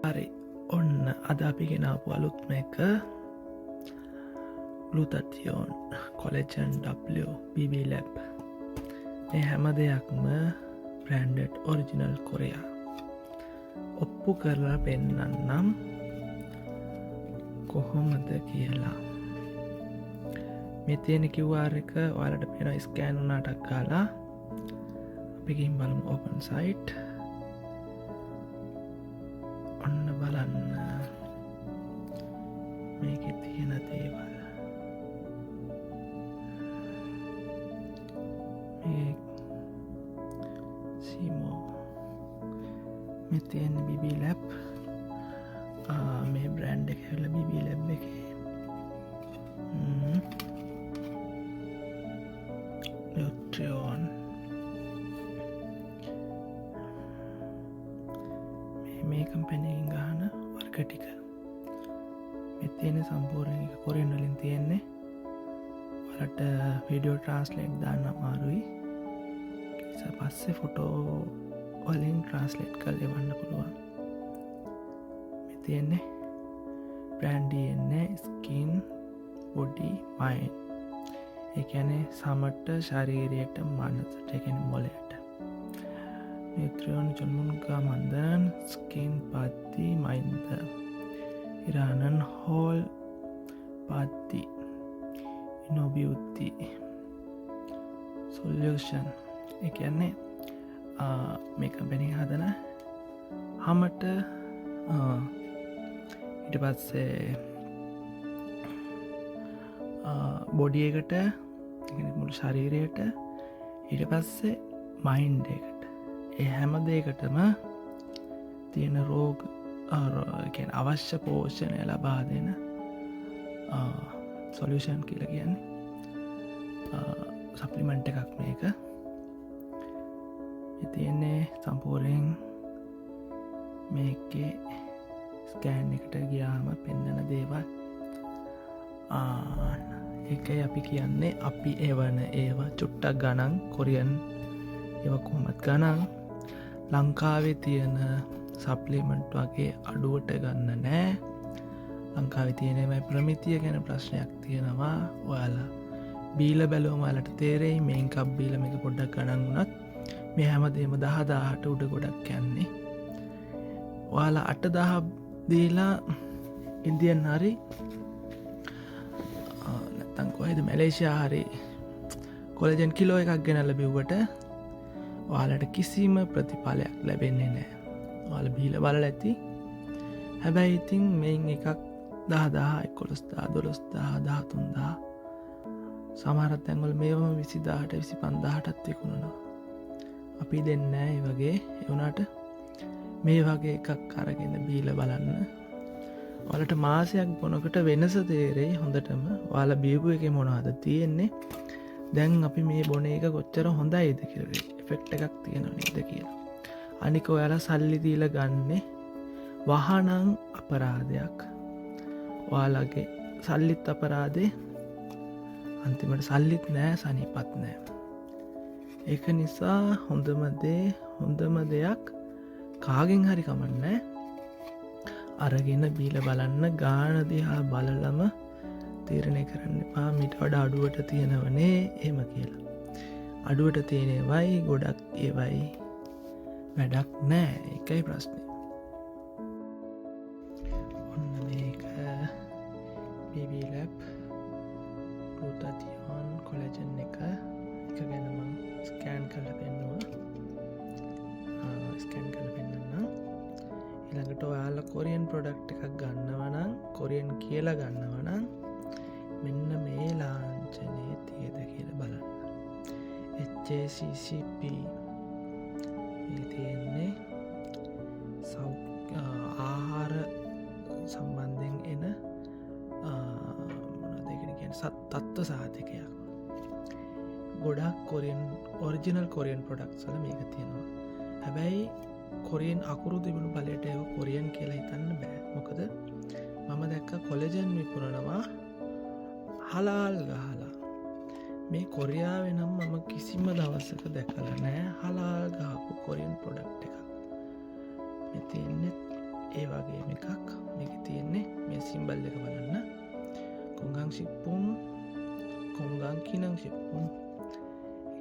හරි ඔන්න අද අපි ගෙනාපු අලුත්ම එක ග්ලූතාතියෝන් කොලෙජන් W BB Lab මේ හැම දෙයක්ම බ්‍රෑන්ඩඩ් ඔරිජිනල් කොරියා ඔප්පු කරලා පෙන්නන්නම් කොහොමද කියලා මේ තියෙන QR එක ඔයාලට පේනවා ස්කෑන් වුණාටක් ගාලා අපි ගිහින් බලමු ඕපන් සයිට් ඔන්න බලන්න මේකේ තියෙන දේවල් මේ සීමෝ මේ තියෙන BB Lab මේ බ්‍රෑන්ඩ් එක හැවිලා BB Lab එකේ Nutrion මේ කම්පැනිකින් ගහන වර්ග ටික මේ තියෙන සම්පූර්ණ එක කොරියන් වලින් තියෙන්නේ ඔයාලට වීඩියෝ ට්‍රාන්ස්ලේට් දාන්න අමාරුයි ඊට පස්සේ ෆොටෝ වලින් ට්‍රාන්ස්ලේට් කරලා එවන්න පුළුවන් මේ තියෙන්නේ brand DNA skin body mind ඒ කියන්නේ සමට ශරීරයට මනසට ඒ කියන්නේ මොළයට Nutrion Chonmungamandhan Skin Patti Mind Iranan Whole Patti Innobeauty Solution ඒ කියන්නේ මේ කම්පැනි හදන හැමට ඊට පස්සේ බොඩි එකට මුළු ශරීරයට ඊට පස්සේ මයින්ඩ් එකට ඒ හැම දෙයකටම තියෙන රෝග අවශ්‍ය පෝෂණය ලබා දෙන සොලියුෂන් කියලා කියන්නේ සප්ලිමන්ට් එකක් මේක තියෙන්නේ සම්පූර්ණයෙන් මේකේ ස්කෑන් එකට ගියාම පෙන්නන දේවල් එකයි අපි කියන්නේ අපි එවන ඒවා චුට්ටක් ගණන් කොරියන් ඒව කොහොමත් ගණන් ලංකාවේ තියෙන සප්ලිමන්ට් වගේ අඩුවට ගන්න නෑ ලංකාවේ තියෙනමයි ප්‍රමිතිය ගැන ප්‍රශ්නයක් තියෙනවා ඔයාලා බීල බැලුවම ඔයාලට තේරෙයි මේන් කප් බීල මේක පොඩ්ඩක් ගණන් වුණත් මේ හැමදේම 10000ට උඩ ගොඩක් යන්නේ ඔයාලා 8000 දීලා ඉන්දියන් හරි නැත්තම් කොහෙද මැලේසියා හරි කොලෙජන් කිලෝ එකක් ගෙනල්ලා බිව්වට ඔයාලට කිසිම ප්‍රතිඵලයක් ලැබෙන්නේ නෑ ඔයාලා බීලා බලලා ඇති හැබැයි ඉතින් මේන් එකක් 10000 11000 12000 13000 සමහර තැන්වල මේවම 20000ට 25000ටත් විකුණනවා අපි දෙන්නේ නෑ ඒ වගේ ඒ වුණාට මේ වගේ එකක් අරගෙන බීලා බලන්න ඔයාලට මාසයක් බොනකොට වෙනස තේරෙයි හොඳටම ඔයාලා බීපු එකේ මොනවද තියෙන්නේ දැන් අපි මේ බොන එක කොච්චර හොඳයිද කියලා එෆෙක්ට් එකක් තියෙනව නේද කියලා අනික ඔයාලා සල්ලි දීලා ගන්නෙ වහනම් අපරාධයක් ඔයාලගේ සල්ලිත් අපරාධේ අන්තිමට සල්ලිත් නෑ සනීපත් නෑ ඒක නිසා හොඳම දෙයක් කාගෙන් හරි කමන්නේ අරගෙන බීලා බලන්න ගාන දිහා බලලම තීරණය කරන්න එපා මීට වඩා අඩුවට තියෙනවනේ එහෙම කියලා අඩුවට තියෙනවයි ගොඩක් ඒවයි වැඩක් නෑ එකයි ප්‍රශ්නය ඔන්න මේක BB Lab ග්ලූතාතියෝන් කොලෙජන් එක ගැන මම ස්කෑන් කරලා පෙන්නුවා ස්කෑන් කරලා පෙන්නන්නම් ඊළඟට ඔයාලා කොරියන් ප්‍රොඩක්ට් එකක් ගන්නවා නම් කොරියන් කියලා ගන්නවා නම් මෙන්න මේ ලාංඡනයේ තියෙද කියලා බලන්න HACCP මේ තියෙන්නේ ආහාර සම්බන්ධයෙන් එන මොනවද ඒකට කියන්නේ තත්ත්ව සාධකයක් ගොඩක් කොරියන් ඔරිජිනල් කොරියන් ප්‍රොඩක්ට්ස් වල මේක තියෙනවා හැබැයි කොරියන් අකුරු තිබුණු බලයට ඒක කොරියන් කියලා හිතන්න බෑ මොකද මම දැක්ක කොලෙජන් විකුණනවා හලාල් ගහලා මේ කොරියාවේ නම් මම කිසිම දවසක දැකලා නෑ හලාල් ගහපු කොරියන් ප්‍රොඩක්ට් එකක් මේ තියෙන්නේ ඒ වගේ එකක් මේක තියෙන්නේ මේ සිම්බල් එක බලන්න කොංගං ශිප්පුම් කොංගං කිනං ශිප්පුම්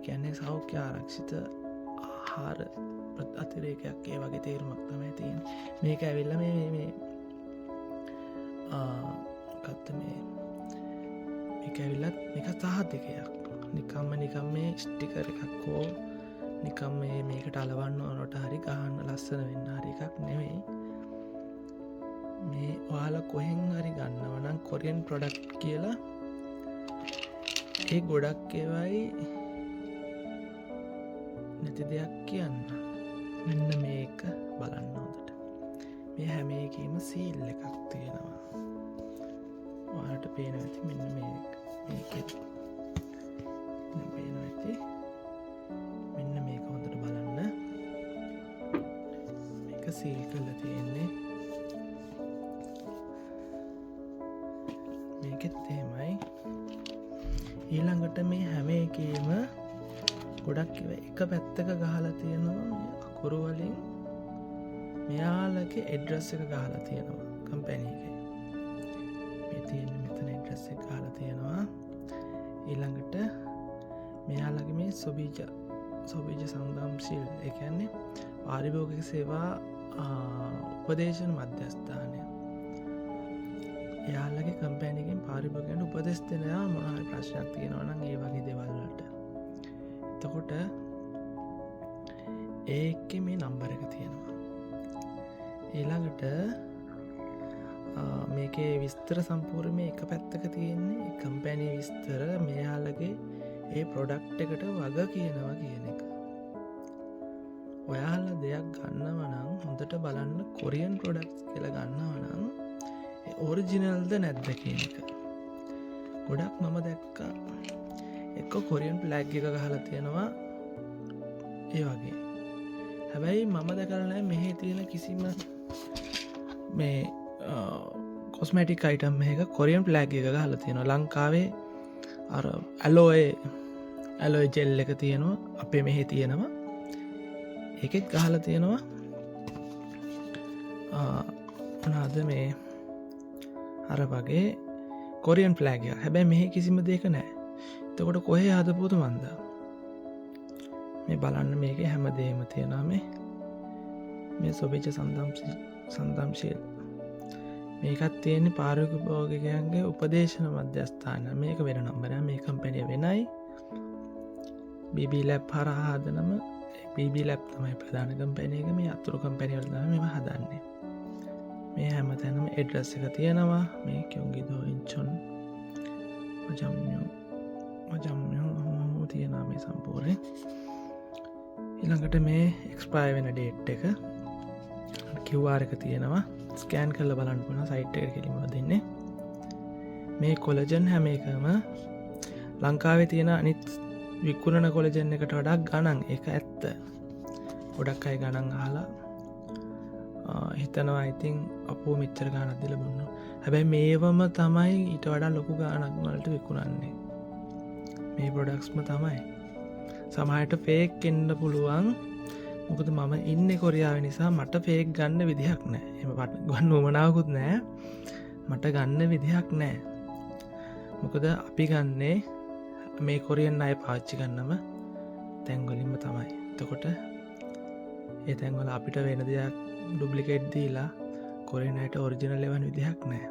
කියන්නේ සෞඛ්‍ය ආරක්ෂිත ආහාර අතිරේකයක් ඒ වගේ තේරුමක් තමයි තියෙන මේක ඇවිල්ලා මේ ගත්ත මේක ඇවිල්ලත් මේක සහතිකයක් නිකම් මේ ස්ටිකර් එකක් හෝ නිකම් මේකට අලවන්න ඕනට හරි ගහන්න ලස්සන වෙන්න හරි එකක් නෙවෙයි මේ ඔයාලා කොහෙන් හරි ගන්නවනම් කොරියන් ප්‍රොඩක්ට් කියලා ඒ ගොඩක් ඒවයි නැති දෙයක් කියන්න මෙන්න මේක බලන්න හොඳට මේ හැම එකේම සීල් එකක් තියෙනවා ඔයාලට පේනවා ඇති මෙන්න මේකෙත් පේනවා ඇති මෙන්න මේක හොඳට බලන්න මේක සීල් කරලා තියෙන්නේ මේකෙත් එහෙමයි ඊළඟට මේ හැම එකේම ගොඩක් එක පැත්තක ගහලා තියෙනවා අකුරු වලින් මෙයාලගේ ඇඩ්‍රස් එක ගහලා තියෙනවා කම්පැනි එකේ මේ තියෙන මෙතන ඇඩ්‍රස් එක ගහලා තියෙනවා ඊළඟට මෙයාලගේ මේ සොබීජ සංගම්ශීල් ඒ කියන්නේ පාරිභෝගික සේවා උපදේශන මධ්‍යස්ථානය එයාලගේ කම්පැනිගෙන් පාරිභෝගිකයන්ට උපදෙස් දෙනවා මොන හරි ප්‍රශ්නයක් තියෙනවා නම් ඒ වගේ දේවල් වලට එතකොට ඒකේ මේ නම්බර එක තියෙනවා ඊළඟට මේකේ විස්තර සම්පූර්ණයෙන්ම එක පැත්තක තියෙන්නේ කම්පැනි විස්තර මෙයාලගේ ඒ ප්‍රොඩක්ට් එකට වග කියනවා කියන එක ඔයාලා දෙයක් ගන්නවා නම් හොඳට බලන්න කොරියන් ප්‍රොඩක්ට්ස් කියලා ගන්නවා නම් ඒ ඔරිජිනල්ද නැද්ද කියන එක ගොඩක් මම දැක්කා එක්ක කොරියන් ෆ්ලැග් එක ගහලා තියෙනවා ඒ වගේ හැබැයි මම දැකලා නැහැ මෙහි තියෙන කිසිම මේ කොස්මැටික් අයිටම් එක කොරියන් ෆ්ලැග් එක ගහලා තියෙනවා ලංකාවේ අර ඇලෝයි ජෙල් එක තියෙනවා අපේ මෙහි තියෙනවා ඒකෙත් ගහලා තියෙනවා මොනවාද මේ අර වගේ කොරියන් ෆ්ලැග් එක හැබැයි මෙහි කිසිම දෙයක නැහැ එතකොට කොහේ හදපුවද මන්ද මේ බලන්න මේක හැමදේම තියෙනවා මේ සොබිජ සන්දම්ශීල් මේකත් තියෙන්නේ පාරිභෝගිකයන්ගේ උපදේශන මධ්‍යස්ථාන මේක වෙන නම්බරයක් මේ කම්පැනි වෙනයි BB ලැබ් හරහා හදනම BB ලැබ් තමයි ප්‍රධාන කම්පැනි එක මේ අතුරු කම්පැනි වල තමයි මේව හදන්නේ මේ හැමතැනම ඇඩ්‍රස් එක තියෙනවා මේ කියොන්ගිදෝ ඉන්චොන් මජම්යෝ තියෙනවා මේ සම්පූර්ණයෙන් ඊළඟට මේ එක්ස්පයර් වෙන ඩේට් එක QR එක තියෙනවා ස්කෑන් කරලා බලන්න පුළුවන් සයිට් එකට කෙලින්ම දෙන්නේ මේ කොලජන් හැම එකම ලංකාවේ තියෙන අනිත් විකුණන කොලජන් එකට වඩා ගණන් ඒක ඇත්ත ගොඩක් අය ගණන් අහලා හිතනවා ඉතින් අපෝ මෙච්චර ගාණක් දීලා බොන්නවා හැබැයි මේවම තමයි ඊට වඩා ලොකු ගාණක් වලට විකුණන්නේ මේ ප්‍රොඩක්ට්ස්ම තමයි සමහරට ෆේක් එන්න පුළුවන් මොකද මම ඉන්නේ කොරියාවේ නිසා මට ෆේක් ගන්න විදිහක් නැහැ එහෙම ගන්න උවමනාවකුත් නැහැ මට ගන්න විදිහක් නැහැ මොකද අපි ගන්නේ මේ කොරියන් අය පාවිච්චි කරනම තැන් වලින්ම තමයි එතකොට ඒ තැන් වල අපිට වෙන දෙයක් ඩුප්ලිකේට් දීලා කොරියන් අයට ඔරිජිනල් එවන විදිහක් නැහැ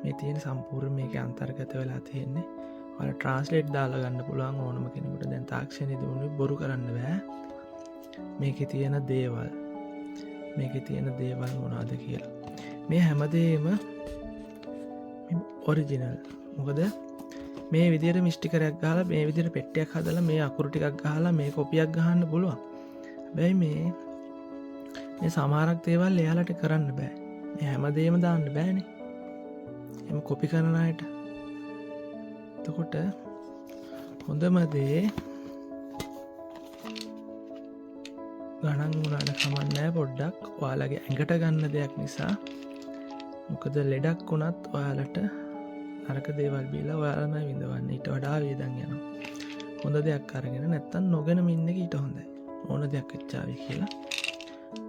මේ තියෙන සම්පූර්ණ මේකේ අන්තර්ගත වෙලා තියෙන්නේ ඔයාලා ට්‍රාන්ස්ලේට් දාලා ගන්න පුළුවන් ඕනම කෙනෙකුට දැන් තාක්ෂණයේ දිනුනේ බොරු කරන්න බෑ මේකේ තියෙන දේවල් මොනවද කියලා මේ හැමදේම ඔරිජිනල් මොකද මේ විදිහට මිස්ටිකරයක් ගහලා මේ විදිහට පෙට්ටියක් හදලා මේ අකුරු ටිකක් ගහලා මේ කොපියක් ගහන්න පුළුවන් හැබැයි මේ සමහරක් දේවල් එයාලට කරන්න බෑ මේ හැමදේම දාන්න බෑනේ එම කොපි කරන අයට එතකොට හොඳම දේ ගණන් වුණාට කමක් නැහැ පොඩ්ඩක් ඔයාලගේ ඇඟට ගන්න දෙයක් නිසා මොකද ලෙඩක් වුණත් ඔයාලට නරක දේවල් බීලා ඔයාලම විඳවන්න ඊට වඩා වේදන් යනවා හොඳ දෙයක් අරගෙන නැත්තම් නොගෙනම ඉන්න එක ඊට හොඳයි ඕන දෙයක් එච්චාවි කියලා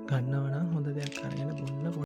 ගන්නව නම් හොඳ දෙයක් අරගෙන බොන්න